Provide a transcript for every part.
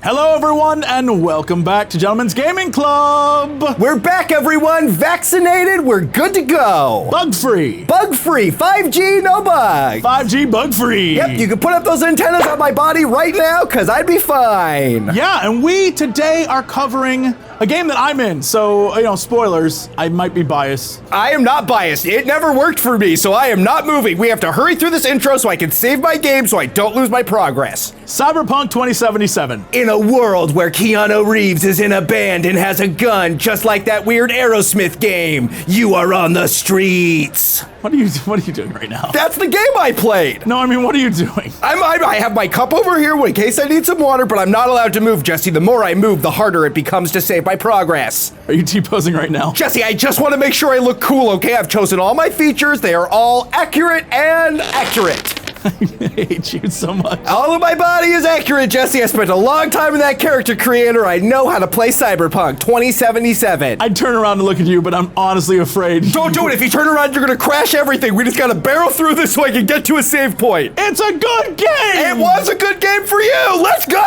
Hello everyone and welcome back to Gentlemen's Gaming Club! We're back everyone, vaccinated, we're good to go! Bug-free! Bug-free, 5G, no bugs! 5G bug-free! Yep, you can put up those antennas on my body right now, cause I'd be fine! Yeah, and we today are covering a game that I'm in, so, you know, spoilers, I might be biased. I am not biased, it never worked for me, so I am not moving. We have to hurry through this intro so I can save my game so I don't lose my progress. Cyberpunk 2077. In a world where Keanu Reeves is in a band and has a gun, just like that weird Aerosmith game, you are on the streets. What are you doing right now? That's the game I played. No, I mean, what are you doing? I have my cup over here in case I need some water, but I'm not allowed to move, Jesse. The more I move, the harder it becomes to save my progress. Are you T-posing right now? Jesse, I just want to make sure I look cool, okay? I've chosen all my features. They are all accurate and accurate. I hate you so much. All of my body is accurate, Jesse. I spent a long time in that character creator. I know how to play Cyberpunk 2077. I'd turn around and look at you, but I'm honestly afraid. Don't do it. If you turn around, you're going to crash everything. We just got to barrel through this so I can get to a save point. It's a good game! It was a good game for you. Let's go!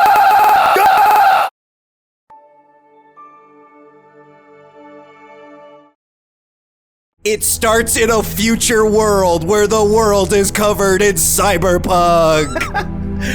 Go! It starts in a future world where the world is covered in cyberpunk.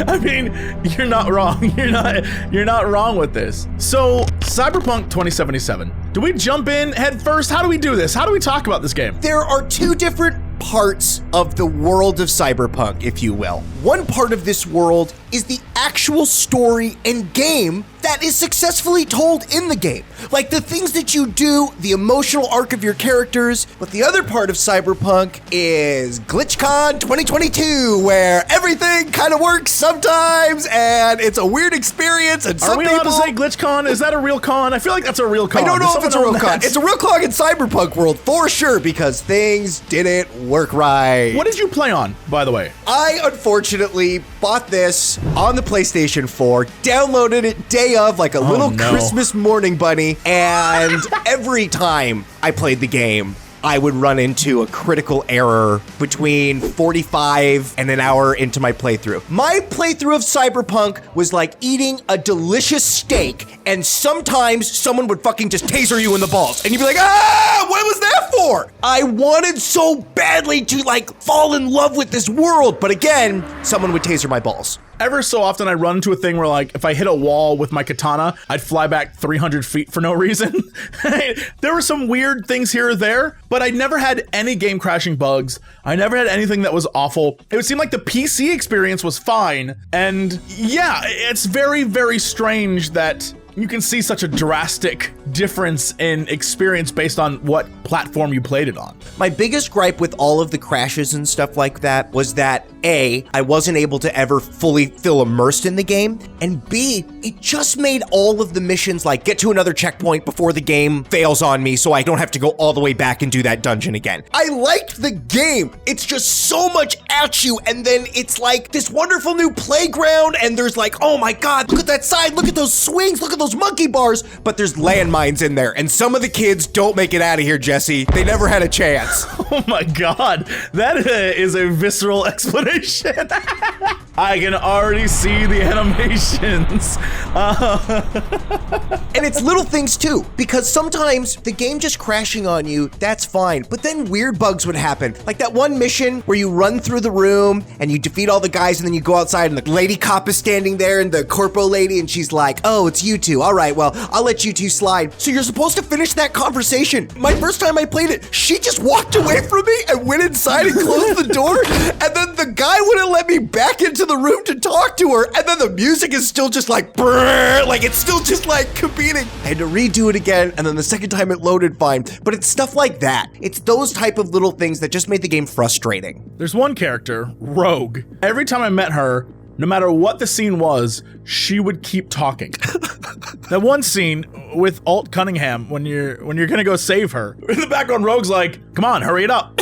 I mean, you're not wrong. You're not wrong with this. So, Cyberpunk 2077. Do we jump in head first? How do we do this? How do we talk about this game? There are two different parts of the world of cyberpunk, if you will. One part of this world is the actual story and game that is successfully told in the game. Like the things that you do, the emotional arc of your characters. But the other part of Cyberpunk is GlitchCon 2022, where everything kind of works sometimes, and it's a weird experience, and some people... Are we allowed to say GlitchCon? Is that a real con? I feel like that's a real con. I don't know if it's a real con. It's a real con in Cyberpunk world, for sure, because things didn't work right. What did you play on, by the way? I, unfortunately, bought this on the PlayStation 4, downloaded it day of like a little Christmas morning bunny, and every time I played the game, I would run into a critical error between 45 and an hour into my playthrough. My playthrough of Cyberpunk was like eating a delicious steak, and sometimes someone would fucking just taser you in the balls, and you'd be like, ah, what was that for? I wanted so badly to like fall in love with this world, but again, someone would taser my balls. Ever so often I run into a thing where like, if I hit a wall with my katana, I'd fly back 300 feet for no reason. There were some weird things here or there, but I never had any game crashing bugs. I never had anything that was awful. It would seem like the PC experience was fine. And yeah, it's very, very strange that you can see such a drastic difference in experience based on what platform you played it on. My biggest gripe with all of the crashes and stuff like that was that A, I wasn't able to ever fully feel immersed in the game, and B, it just made all of the missions like get to another checkpoint before the game fails on me so I don't have to go all the way back and do that dungeon again. I liked the game. It's just so much at you, and then it's like this wonderful new playground, and there's like, oh my God, look at that side, look at those swings, look at those monkey bars, but there's landmines in there, and some of the kids don't make it out of here, Jesse. They never had a chance. Oh my God, that is a visceral explanation. I can already see the animations. And it's little things too, because sometimes the game just crashing on you, that's fine, but then weird bugs would happen. Like that one mission where you run through the room and you defeat all the guys and then you go outside and the lady cop is standing there and the corpo lady and she's like, oh, it's you two. All right, well, I'll let you two slide. So you're supposed to finish that conversation. My first time I played it, she just walked away from me and went inside and closed the door, and then the guy wouldn't let me back into the room to talk to her, and then the music is still just like brrr, like it's still just like competing. I had to redo it again, and then the second time it loaded fine. But it's stuff like that. It's those type of little things that just made the game frustrating. There's one character, Rogue. Every time I met her, no matter what the scene was, she would keep talking. That one scene with Alt Cunningham when you're gonna go save her. In the background, Rogue's like, come on, hurry it up.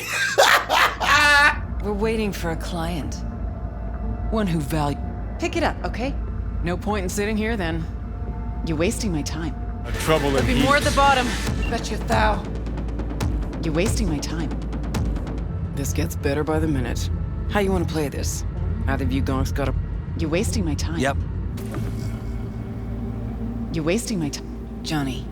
We're waiting for a client. One who values. Pick it up, okay? No point in sitting here then. You're wasting my time. Trouble in There'll be heat. more at the bottom. Bet you thou. You're wasting my time. This gets better by the minute. How you want to play this? Either of you gonks got a... You're wasting my time. Yep. You're wasting my time, Johnny.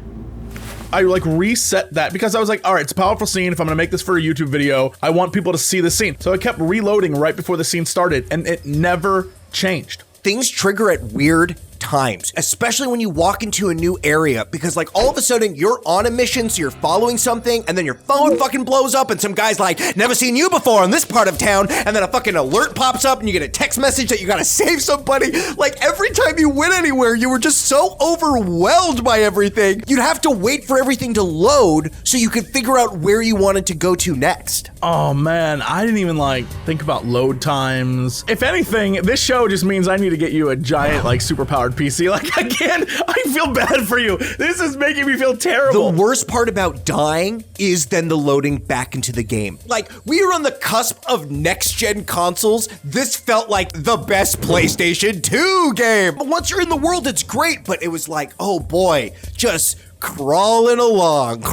I like reset that because I was like, all right, it's a powerful scene. If I'm gonna make this for a YouTube video, I want people to see the scene. So I kept reloading right before the scene started and it never changed. Things trigger at weird times, especially when you walk into a new area, because like all of a sudden you're on a mission, so you're following something, and then your phone fucking blows up and some guy's like, never seen you before in this part of town, and then a fucking alert pops up and you get a text message that you gotta save somebody. Like every time you went anywhere, you were just so overwhelmed by everything. You'd have to wait for everything to load so you could figure out where you wanted to go to next. Oh man, I didn't even like think about load times. If anything, this show just means I need to get you a giant like superpowered PC. Like again, I feel bad for you. This is making me feel terrible. The worst part about dying is then the loading back into the game. Like we were on the cusp of next gen consoles. This felt like the best PlayStation 2 game. But once you're in the world, it's great. But it was like, oh boy, just crawling along.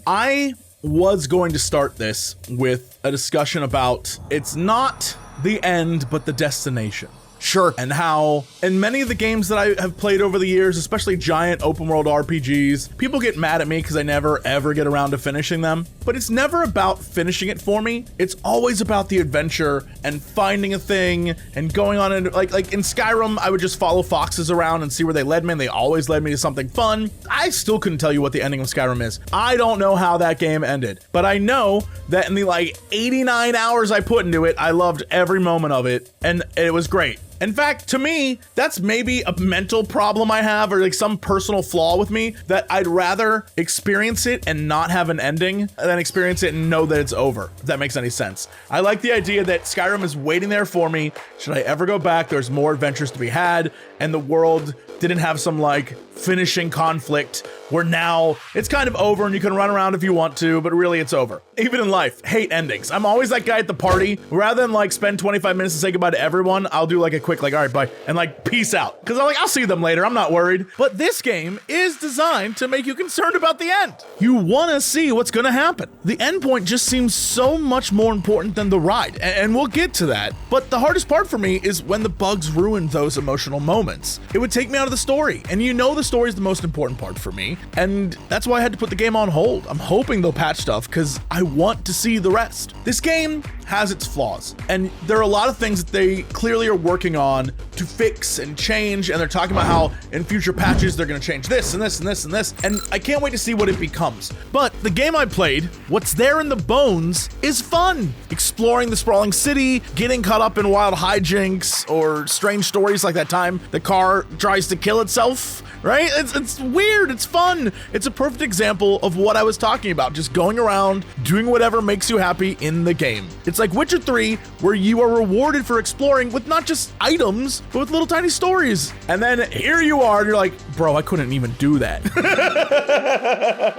I was going to start this with a discussion about it's not the end, but the destination. Sure. And how in many of the games that I have played over the years, especially giant open world RPGs, people get mad at me because I never ever get around to finishing them. But it's never about finishing it for me. It's always about the adventure and finding a thing and going on and like in Skyrim, I would just follow foxes around and see where they led me, and they always led me to something fun. I still couldn't tell you what the ending of Skyrim is. I don't know how that game ended, but I know that in the like 89 hours I put into it, I loved every moment of it and it was great. In fact, to me, that's maybe a mental problem I have or like some personal flaw with me, that I'd rather experience it and not have an ending than experience it and know that it's over, if that makes any sense. I like the idea that Skyrim is waiting there for me. Should I ever go back, there's more adventures to be had, and the world didn't have some like finishing conflict where now it's kind of over and you can run around if you want to, but really it's over. Even in life, hate endings. I'm always that guy at the party. Rather than like spend 25 minutes to say goodbye to everyone, I'll do like a quick like, all right, bye, and like peace out. Cause I'm like, I'll see them later, I'm not worried. But this game is designed to make you concerned about the end. You wanna see what's gonna happen. The end point just seems so much more important than the ride, and we'll get to that. But the hardest part for me is when the bugs ruin those emotional moments. It would take me out of the story, and you know the story is the most important part for me, and that's why I had to put the game on hold. I'm hoping they'll patch stuff because I want to see the rest. This game has its flaws, and there are a lot of things that they clearly are working on to fix and change, and they're talking about how in future patches they're going to change this and this and this and this, and I can't wait to see what it becomes. But the game I played, what's there in the bones is fun. Exploring the sprawling city, getting caught up in wild hijinks or strange stories like that time the car tries to kill itself, right? It's weird, it's fun. It's a perfect example of what I was talking about, just going around, doing whatever makes you happy in the game. It's like Witcher 3, where you are rewarded for exploring with not just items, but with little tiny stories. And then here you are, and you're like, bro, I couldn't even do that.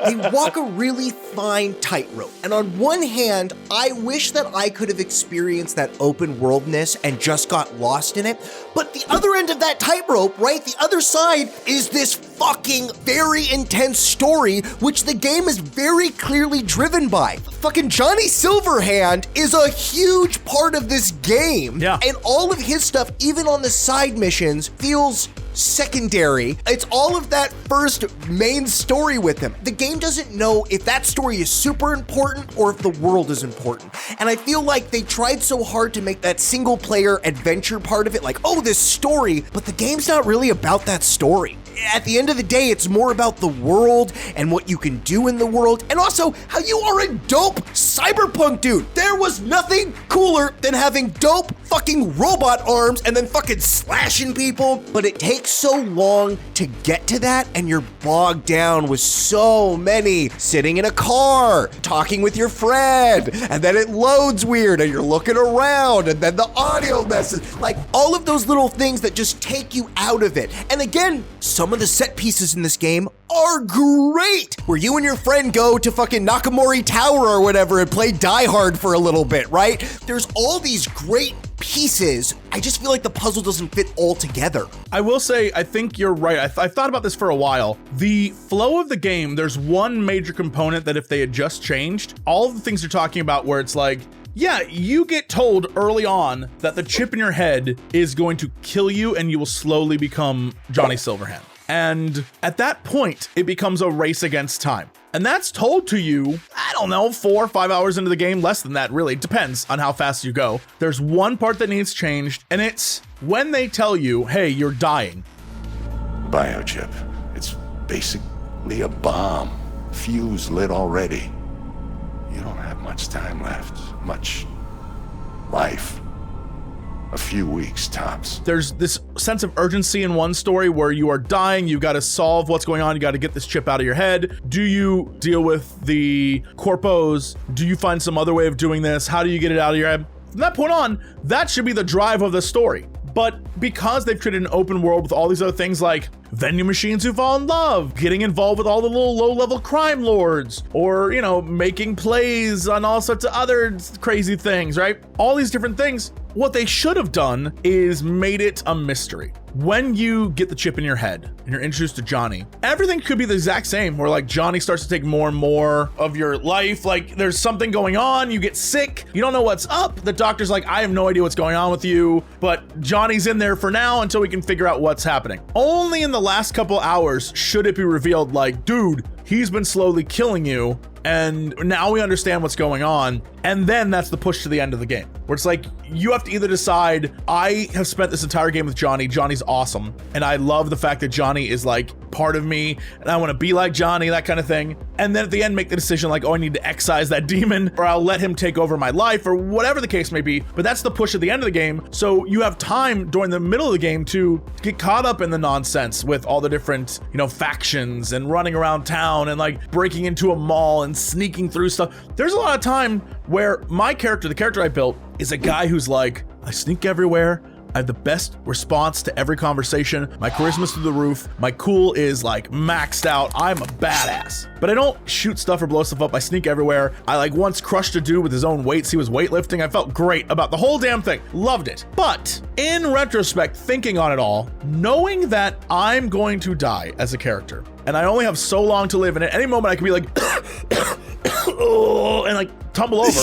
They walk a really fine tightrope. And on one hand, I wish that I could have experienced that open worldness and just got lost in it. But the other end of that tightrope, right, the other side is this fucking very intense story, which the game is very clearly driven by. Fucking Johnny Silverhand is a huge part of this game. Yeah. And all of his stuff, even on the side missions, feels secondary. It's all of that first main story with him. The game doesn't know if that story is super important or if the world is important. And I feel like they tried so hard to make that single player adventure part of it like, oh, this story, but the game's not really about that story. At the end of the day, it's more about the world and what you can do in the world, and also how you are a dope cyberpunk dude. There was nothing cooler than having dope fucking robot arms and then fucking slashing people, but it takes so long to get to that, and you're bogged down with so many sitting in a car, talking with your friend, and then it loads weird and you're looking around, and then the audio messes, like all of those little things that just take you out of it. And again, some of the set pieces in this game are great, where you and your friend go to fucking Nakamori Tower or whatever and play Die Hard for a little bit, right? There's all these great pieces. I just feel like the puzzle doesn't fit all together. I will say, I think you're right. I've thought about this for a while. The flow of the game, there's one major component that if they had just changed, all of the things you're talking about where it's like, yeah, you get told early on that the chip in your head is going to kill you and you will slowly become Johnny Silverhand. And at that point, it becomes a race against time. And that's told to you, I don't know, 4 or 5 hours into the game, less than that, really. Depends on how fast you go. There's one part that needs changed, and it's when they tell you, hey, you're dying. Biochip. It's basically a bomb. Fuse lit already. You don't have much time left. Much life. A few weeks tops. There's this sense of urgency in one story where you are dying, you've got to solve what's going on, you got to get this chip out of your head. Do you deal with the corpos? Do you find some other way of doing this? How do you get it out of your head? From that point on, that should be the drive of the story. But because they've created an open world with all these other things like vending machines who fall in love, getting involved with all the little low-level crime lords, or, you know, making plays on all sorts of other crazy things, right? All these different things. What they should have done is made it a mystery. When you get the chip in your head and you're introduced to Johnny, everything could be the exact same, where like Johnny starts to take more and more of your life. Like there's something going on, you get sick, you don't know what's up. The doctor's like, I have no idea what's going on with you, but Johnny's in there for now until we can figure out what's happening. Only in the last couple hours should it be revealed like, dude, he's been slowly killing you, and now we understand what's going on. And then that's the push to the end of the game, where it's like, you have to either decide, I have spent this entire game with Johnny, Johnny's awesome, and I love the fact that Johnny is like part of me, and I want to be like Johnny, that kind of thing. And then at the end, make the decision like, oh, I need to excise that demon, or I'll let him take over my life, or whatever the case may be. But that's the push at the end of the game. So you have time during the middle of the game to get caught up in the nonsense with all the different, you know, factions and running around town and like breaking into a mall and sneaking through stuff. There's a lot of time where my character, the character I built, is a guy who's like, I sneak everywhere, I have the best response to every conversation, my charisma's through the roof, my cool is like maxed out, I'm a badass. But I don't shoot stuff or blow stuff up, I sneak everywhere. I like once crushed a dude with his own weights, he was weightlifting, I felt great about the whole damn thing, loved it. But in retrospect, thinking on it all, knowing that I'm going to die as a character, and I only have so long to live, and at any moment I can be like, and like tumble over.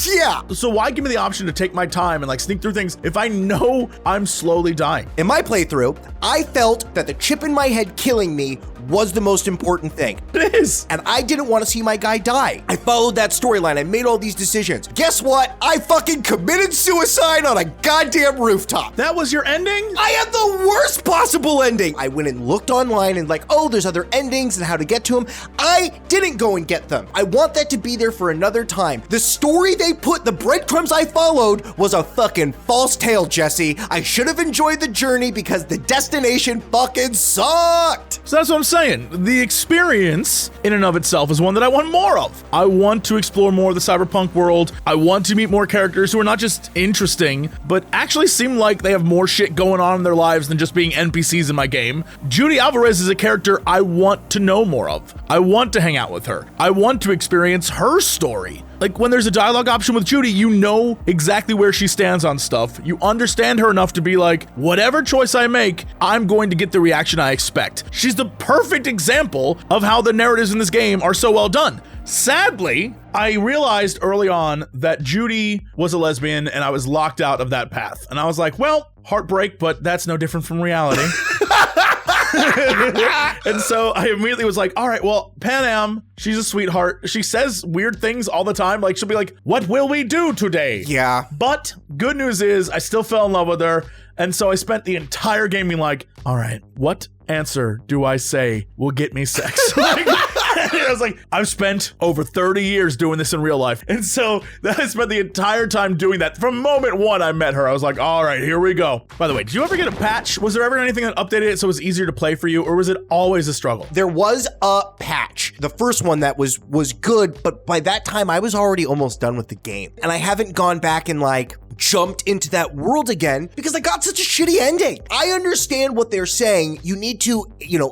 Yeah. So why give me the option to take my time and like sneak through things if I know I'm slowly dying? In my playthrough, I felt that the chip in my head killing me was the most important thing. It is. And I didn't want to see my guy die. I followed that storyline. I made all these decisions. Guess what? I fucking committed suicide on a goddamn rooftop. That was your ending? I had the worst possible ending. I went and looked online and like, oh, there's other endings and how to get to them. I didn't go and get them. I want that to be there for another time. The story they put, the breadcrumbs I followed, was a fucking false tale, Jesse. I should have enjoyed the journey because the destination fucking sucked. So that's what I'm saying. The experience in and of itself is one that I want more of. I want to explore more of the cyberpunk world. I want to meet more characters who are not just interesting, but actually seem like they have more shit going on in their lives than just being NPCs in my game. Judy Alvarez is a character I want to know more of. I want to hang out with her. I want to experience her story. Like when there's a dialogue option with Judy, you know exactly where she stands on stuff. You understand her enough to be like, whatever choice I make, I'm going to get the reaction I expect. She's the perfect example of how the narratives in this game are so well done. Sadly, I realized early on that Judy was a lesbian and I was locked out of that path. And I was like, well, heartbreak, but that's no different from reality. And so I immediately was like, all right, well, Pan Am, she's a sweetheart. She says weird things all the time. Like she'll be like, what will we do today? Yeah. But good news is I still fell in love with her. And so I spent the entire game being like, all right, what answer do I say will get me sex? Like, I was like, I've spent over 30 years doing this in real life. And so I spent the entire time doing that. From moment one I met her, I was like, all right, here we go. By the way, did you ever get a patch? Was there ever anything that updated it so it was easier to play for you, or was it always a struggle? There was a patch. The first one that was good, but by that time I was already almost done with the game. And I haven't gone back and like jumped into that world again because I got such a shitty ending. I understand what they're saying. You need to,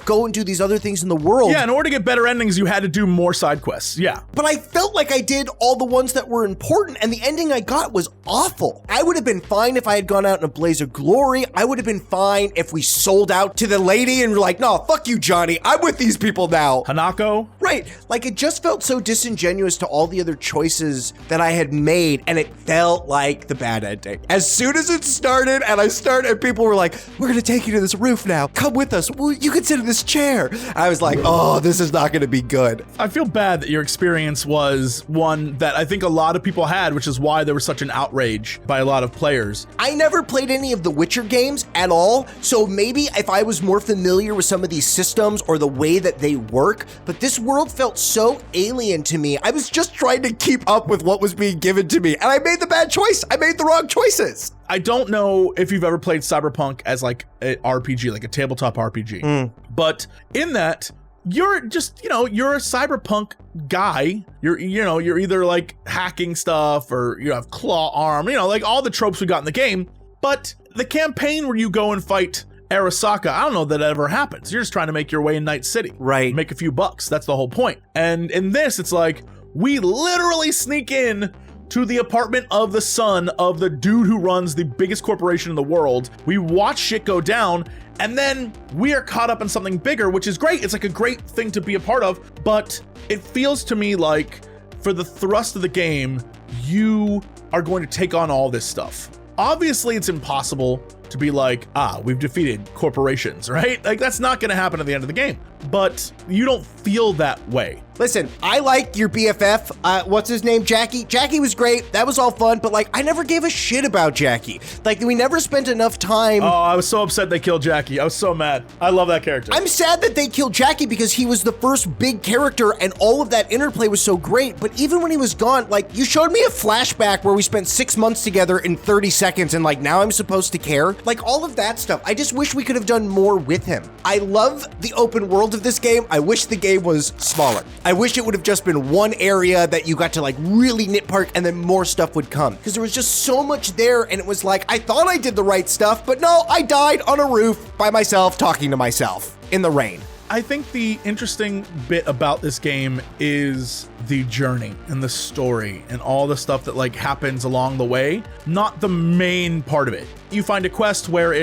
go and do these other things in the world. Yeah, in order to get better endings, you had to do more side quests. Yeah. But I felt like I did all the ones that were important, and the ending I got was awful. I would have been fine if I had gone out in a blaze of glory. I would have been fine if we sold out to the lady and were like, no, fuck you, Johnny. I'm with these people now. Hanako? Right. Like, it just felt so disingenuous to all the other choices that I had made, and it felt like the bad bad ending. As soon as it started and people were like, we're gonna take you to this roof now. Come with us. You can sit in this chair. I was like, oh, this is not gonna be good. I feel bad that your experience was one that I think a lot of people had, which is why there was such an outrage by a lot of players. I never played any of the Witcher games at all, so maybe if I was more familiar with some of these systems or the way that they work, but this world felt so alien to me. I was just trying to keep up with what was being given to me, and I made the bad choice. I made the wrong choices. I don't know if you've ever played Cyberpunk as like an RPG, like a tabletop RPG, but in that, you're just, you're a cyberpunk guy. You're either like hacking stuff or you have claw arm, like all the tropes we got in the game. But the campaign where you go and fight Arasaka, I don't know that ever happens. You're just trying to make your way in Night City. Right. Make a few bucks. That's the whole point. And in this, it's like, we literally sneak in to the apartment of the son of the dude who runs the biggest corporation in the world. We watch shit go down, and then we are caught up in something bigger, which is great. It's like a great thing to be a part of, but it feels to me like for the thrust of the game, you are going to take on all this stuff. Obviously, it's impossible to be like, we've defeated corporations, right? Like, that's not gonna happen at the end of the game, but you don't feel that way. Listen, I like your BFF, what's his name, Jackie? Jackie was great, that was all fun, but like, I never gave a shit about Jackie. Like, we never spent enough time. Oh, I was so upset they killed Jackie. I was so mad. I love that character. I'm sad that they killed Jackie because he was the first big character and all of that interplay was so great, but even when he was gone, like, you showed me a flashback where we spent 6 months together in 30 seconds and like, now I'm supposed to care? Like, all of that stuff, I just wish we could have done more with him. I love the open world of this game. I wish the game was smaller. I wish it would have just been one area that you got to like really nitpick and then more stuff would come. Because there was just so much there and it was like, I thought I did the right stuff, but no, I died on a roof by myself talking to myself in the rain. I think the interesting bit about this game is the journey and the story and all the stuff that like happens along the way, not the main part of it. You find a quest where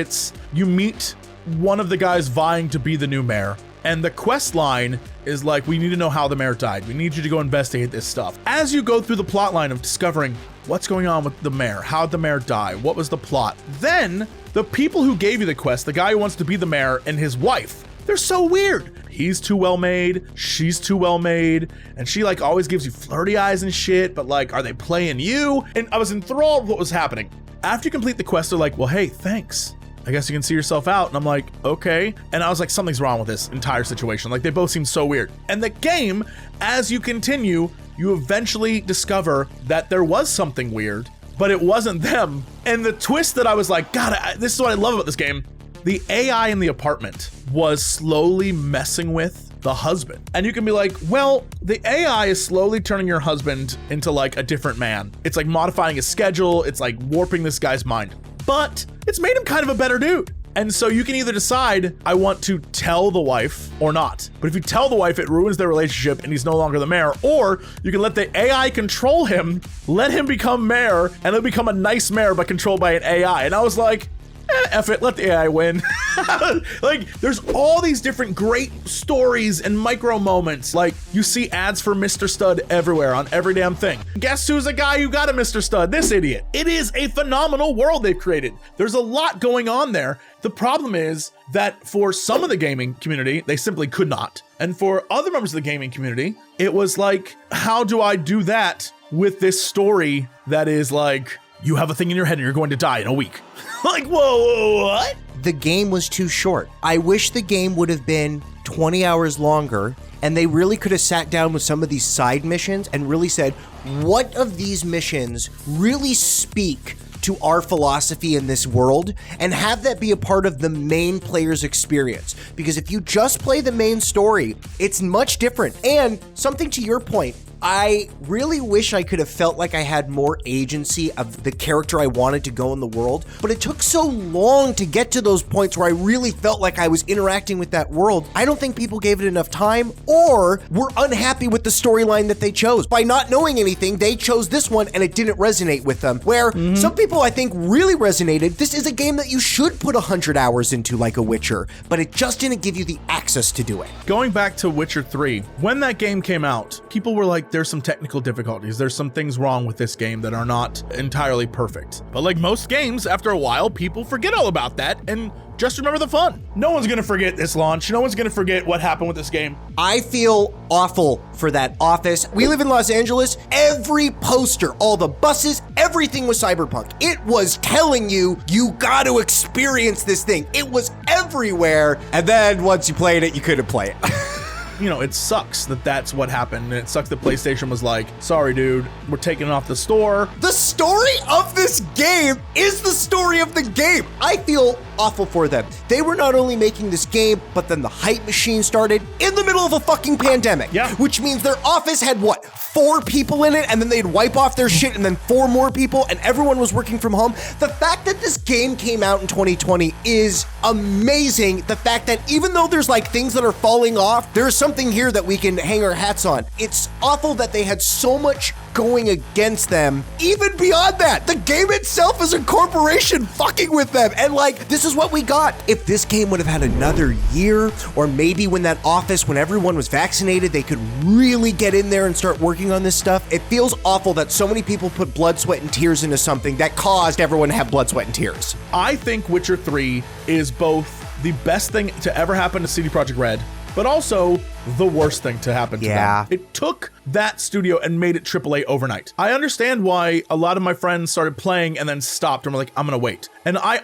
you meet one of the guys vying to be the new mayor. And the quest line is like, we need to know how the mayor died. We need you to go investigate this stuff. As you go through the plot line of discovering what's going on with the mayor, how'd the mayor die, what was the plot, then the people who gave you the quest, the guy who wants to be the mayor and his wife, they're so weird. He's too well made, she's too well made, and she like always gives you flirty eyes and shit, but like, are they playing you? And I was enthralled with what was happening. After you complete the quest, they're like, well, hey, thanks. I guess you can see yourself out. And I'm like, okay. And I was like, something's wrong with this entire situation. Like, they both seem so weird. And the game, as you continue, you eventually discover that there was something weird, but it wasn't them. And the twist that I was like, God, this is what I love about this game. The AI in the apartment was slowly messing with the husband. And you can be like, well, the AI is slowly turning your husband into like a different man. It's like modifying his schedule. It's like warping this guy's mind. But it's made him kind of a better dude. And so you can either decide, I want to tell the wife or not. But if you tell the wife, it ruins their relationship and he's no longer the mayor. Or you can let the AI control him, let him become mayor, and he'll become a nice mayor but controlled by an AI. And I was like, F it, let the AI win. Like, there's all these different great stories and micro moments. Like, you see ads for Mr. Stud everywhere on every damn thing. Guess who's a guy who got a Mr. Stud? This idiot. It is a phenomenal world they've created. There's a lot going on there. The problem is that for some of the gaming community, they simply could not. And for other members of the gaming community, it was like, how do I do that with this story that is like, you have a thing in your head and you're going to die in a week? Like, whoa, what? The game was too short. I wish the game would have been 20 hours longer and they really could have sat down with some of these side missions and really said, what of these missions really speak to our philosophy in this world, and have that be a part of the main player's experience. Because if you just play the main story, it's much different. And something to your point, I really wish I could have felt like I had more agency of the character I wanted to go in the world, but it took so long to get to those points where I really felt like I was interacting with that world. I don't think people gave it enough time or were unhappy with the storyline that they chose. By not knowing anything, they chose this one and it didn't resonate with them. Where some people I think really resonated. This is a game that you should put 100 hours into like a Witcher, but it just didn't give you the access to do it. Going back to Witcher 3, when that game came out, people were like, there's some technical difficulties. There's some things wrong with this game that are not entirely perfect. But like most games, after a while, people forget all about that and just remember the fun. No one's gonna forget this launch. No one's gonna forget what happened with this game. I feel awful for that office. We live in Los Angeles. Every poster, all the buses, everything was Cyberpunk. It was telling you, you got to experience this thing. It was everywhere. And then once you played it, you couldn't play it. You know, it sucks that that's what happened. And it sucks that PlayStation was like, sorry, dude, we're taking it off the store. The story of this game is the story of the game. I feel awful for them. They were not only making this game, but then the hype machine started in the middle of a fucking pandemic. Yeah. Which means their office had, what, 4 people in it, and then they'd wipe off their shit, and then 4 more people, and everyone was working from home. The fact that this game came out in 2020 is amazing. The fact that even though there's like things that are falling off, there's something here that we can hang our hats on. It's awful that they had so much going against them. Even beyond that, the game itself is a corporation fucking with them. And like, this is what we got. If this game would have had another year, or maybe when that office, when everyone was vaccinated, they could really get in there and start working on this stuff. It feels awful that so many people put blood, sweat, and tears into something that caused everyone to have blood, sweat, and tears. I think Witcher 3 is both the best thing to ever happen to CD Projekt Red, but also the worst thing to happen to them. It took that studio and made it AAA overnight. I understand why a lot of my friends started playing and then stopped and were like, I'm gonna wait. And I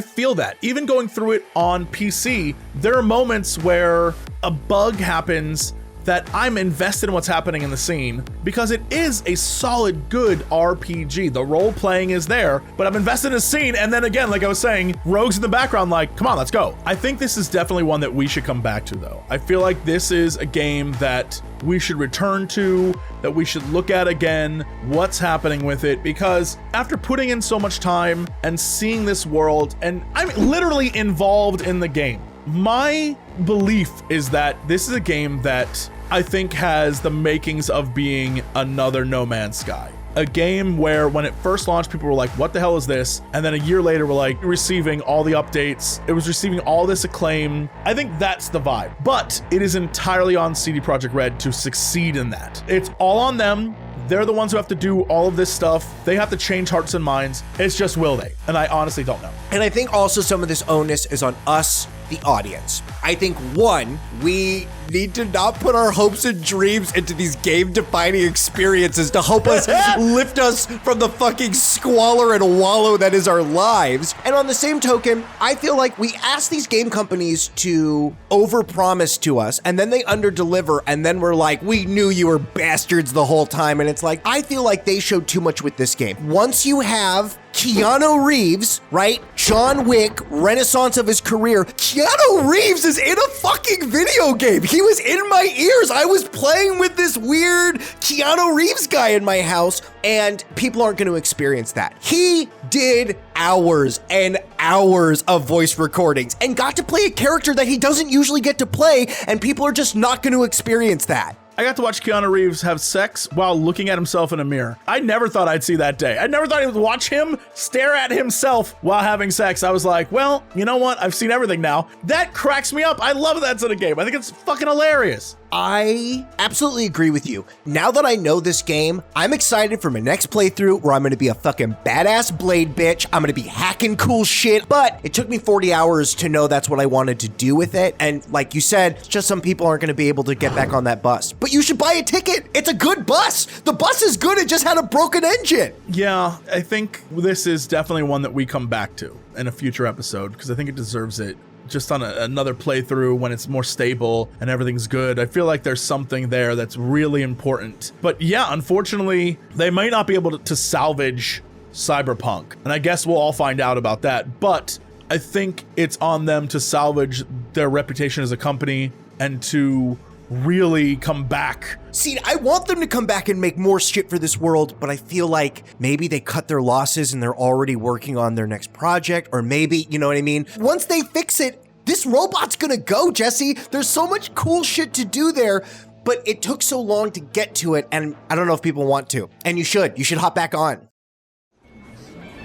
feel that. Even going through it on PC, there are moments where a bug happens that I'm invested in what's happening in the scene because it is a solid, good RPG. The role playing is there, but I'm invested in a scene. And then again, like I was saying, rogues in the background, like, come on, let's go. I think this is definitely one that we should come back to though. I feel like this is a game that we should return to, that we should look at again, what's happening with it, because after putting in so much time and seeing this world, and I'm literally involved in the game, my belief is that this is a game that I think has the makings of being another No Man's Sky. A game where when it first launched, people were like, what the hell is this? And then a year later, we're like receiving all the updates. It was receiving all this acclaim. I think that's the vibe, but it is entirely on CD Projekt Red to succeed in that. It's all on them. They're the ones who have to do all of this stuff. They have to change hearts and minds. It's just, will they? And I honestly don't know. And I think also some of this onus is on us, the audience. I think, one, we need to not put our hopes and dreams into these game-defining experiences to help us lift us from the fucking squalor and wallow that is our lives. And on the same token, I feel like we ask these game companies to overpromise to us, and then they underdeliver, and then we're like, we knew you were bastards the whole time. And it's like, I feel like they showed too much with this game. Once you have Keanu Reeves, right? John Wick, renaissance of his career. Keanu Reeves is in a fucking video game. He was in my ears. I was playing with this weird Keanu Reeves guy in my house, and people aren't going to experience that. He did hours and hours of voice recordings and got to play a character that he doesn't usually get to play, and people are just not going to experience that. I got to watch Keanu Reeves have sex while looking at himself in a mirror. I never thought I'd see that day. I never thought I would watch him stare at himself while having sex. I was like, well, you know what? I've seen everything now. That cracks me up. I love that's in a game. I think it's fucking hilarious. I absolutely agree with you. Now that I know this game, I'm excited for my next playthrough where I'm going to be a fucking badass blade bitch. I'm going to be hacking cool shit, but it took me 40 hours to know that's what I wanted to do with it. And like you said, just some people aren't going to be able to get back on that bus. But you should buy a ticket. It's a good bus. The bus is good. It just had a broken engine. Yeah, I think this is definitely one that we come back to in a future episode because I think it deserves it. Just on another playthrough when it's more stable and everything's good. I feel like there's something there that's really important. But yeah, unfortunately, they might not be able to salvage Cyberpunk. And I guess we'll all find out about that. But I think it's on them to salvage their reputation as a company and to really come back. See, I want them to come back and make more shit for this world, but I feel like maybe they cut their losses and they're already working on their next project, or maybe, you know what I mean? Once they fix it, this robot's gonna go, Jesse. There's so much cool shit to do there, but it took so long to get to it, and I don't know if people want to. And you should hop back on.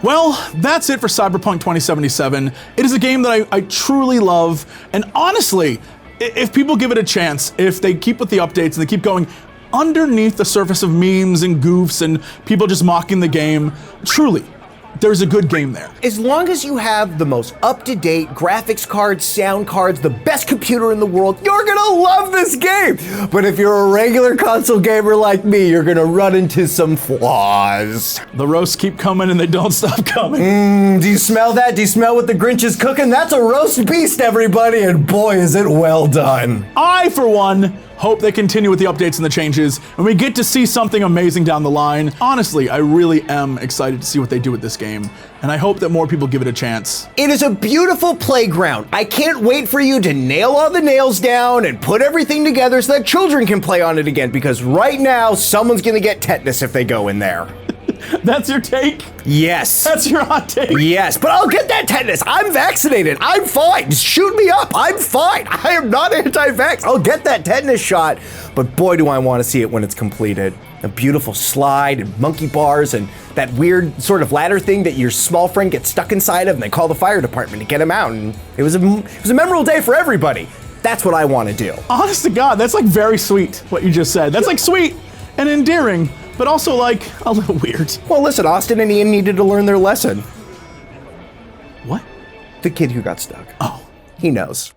Well, that's it for Cyberpunk 2077. It is a game that I truly love, and honestly, if people give it a chance, if they keep with the updates and they keep going, underneath the surface of memes and goofs and people just mocking the game, truly, there's a good game there. As long as you have the most up-to-date graphics cards, sound cards, the best computer in the world, you're gonna love this game. But if you're a regular console gamer like me, you're gonna run into some flaws. The roasts keep coming and they don't stop coming. Do you smell that? Do you smell what the Grinch is cooking? That's a roast beast, everybody, and boy, is it well done. I, for one, hope they continue with the updates and the changes, and we get to see something amazing down the line. Honestly, I really am excited to see what they do with this game, and I hope that more people give it a chance. It is a beautiful playground. I can't wait for you to nail all the nails down and put everything together so that children can play on it again, because right now, someone's gonna get tetanus if they go in there. That's your take? Yes. That's your hot take? Yes, but I'll get that tetanus. I'm vaccinated. I'm fine. Just shoot me up. I'm fine. I am not anti-vax. I'll get that tetanus shot, but boy, do I want to see it when it's completed. A beautiful slide and monkey bars and that weird sort of ladder thing that your small friend gets stuck inside of and they call the fire department to get him out. And it was a memorable day for everybody. That's what I want to do. Honest to God, that's like very sweet, what you just said. That's like sweet and endearing, but also like a little weird. Well, listen, Austin and Ian needed to learn their lesson. What? The kid who got stuck. Oh. He knows.